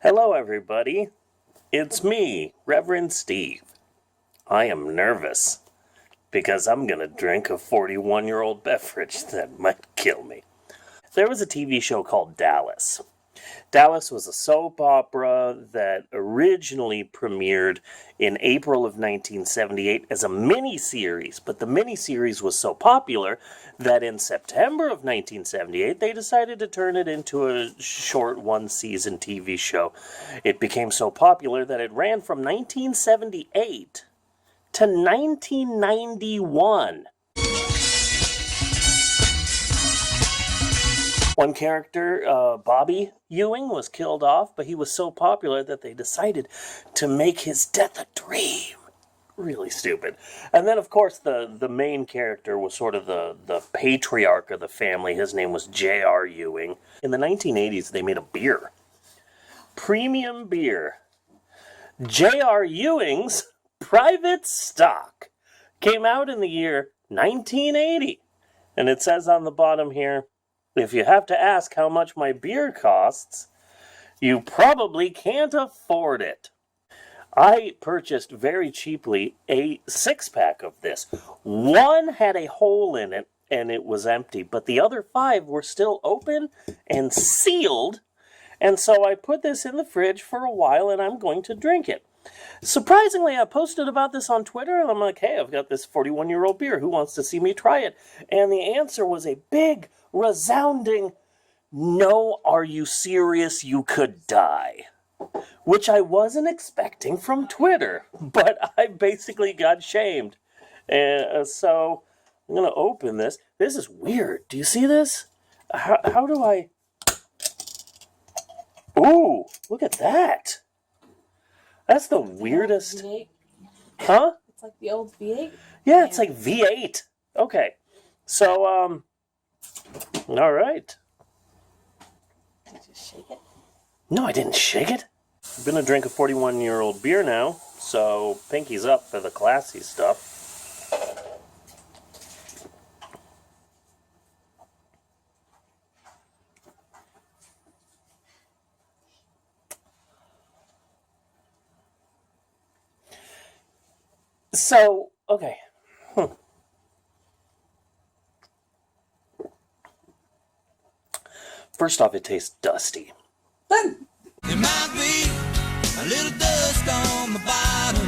Hello, everybody. It's me, Reverend Steve. I am nervous because I'm going to drink a 41-year-old beverage that might kill me. There was a TV show called Dallas. Dallas was a soap opera that originally premiered in April of 1978 as a mini-series, but the mini-series was so popular that in September of 1978 they decided to turn it into a short one-season TV show. It became so popular that it ran from 1978 to 1991. One character, Bobby Ewing, was killed off, but he was so popular that they decided to make his death a dream. Really stupid. And then, of course, the main character was sort of the patriarch of the family. His name was J.R. Ewing. In the 1980s, they made a beer. Premium beer. J.R. Ewing's Private Stock came out in the year 1980. And it says on the bottom here, if you have to ask how much my beer costs, you probably can't afford it. I purchased very cheaply a 6-pack of this. One had a hole in it and it was empty, but the other 5 were still open and sealed. And so I put this in the fridge for a while and I'm going to drink it. Surprisingly, I posted about this on Twitter and I'm like, hey, I've got this 41-year-old beer. Who wants to see me try it? And the answer was a big, resounding, no, are you serious? You could die. Which I wasn't expecting from Twitter, but I basically got shamed. And so I'm going to open this. This is weird. Do you see this? How do I... Ooh, look at that. That's the weirdest... V8. Huh? It's like the old V8? Yeah, it's like V8. Okay. So, all right. Did you just shake it? No, I didn't shake it. I'm going to drink a 41-year-old beer now, so pinky's up for the classy stuff. So, okay. First off, it tastes dusty. Done. There might be a little dust on the bottom.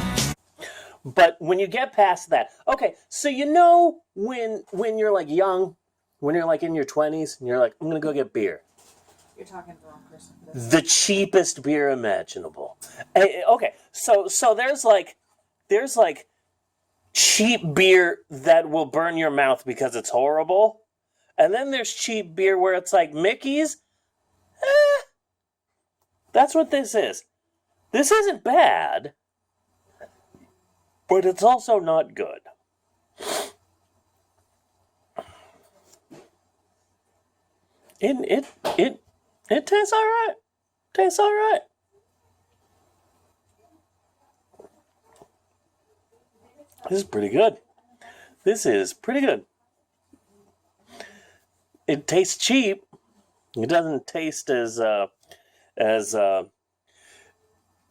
But when you get past that, okay, so you know when you're like young, when you're like in your 20s, and you're like, I'm going to go get beer. You're talking to the wrong person for this. The cheapest beer imaginable. Okay, so there's like cheap beer that will burn your mouth because it's horrible. And then there's cheap beer where it's like Mickey's. That's what this is. This isn't bad, but it's also not good. It tastes all right. Tastes all right. This is pretty good. This is pretty good. It tastes cheap. It doesn't taste as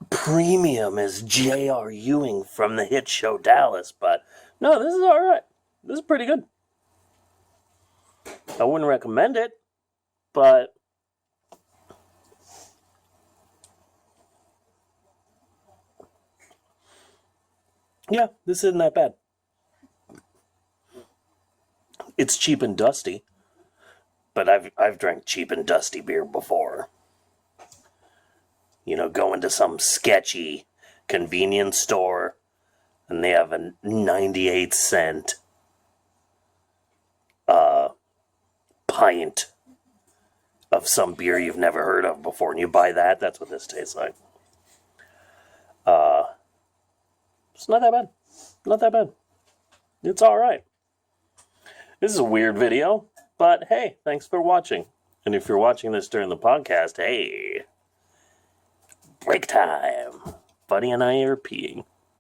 premium as J.R. Ewing from the hit show Dallas, but no, this is all right. This is pretty good. I wouldn't recommend it, but yeah, this isn't that bad. It's cheap and dusty, but I've drank cheap and dusty beer before. You know, go into some sketchy convenience store and they have a 98-cent pint of some beer you've never heard of before, and you buy that. That's what this tastes like. It's not that bad. Not that bad. It's all right. This is a weird video, but hey, thanks for watching. And if you're watching this during the podcast, hey, break time. Buddy and I are peeing.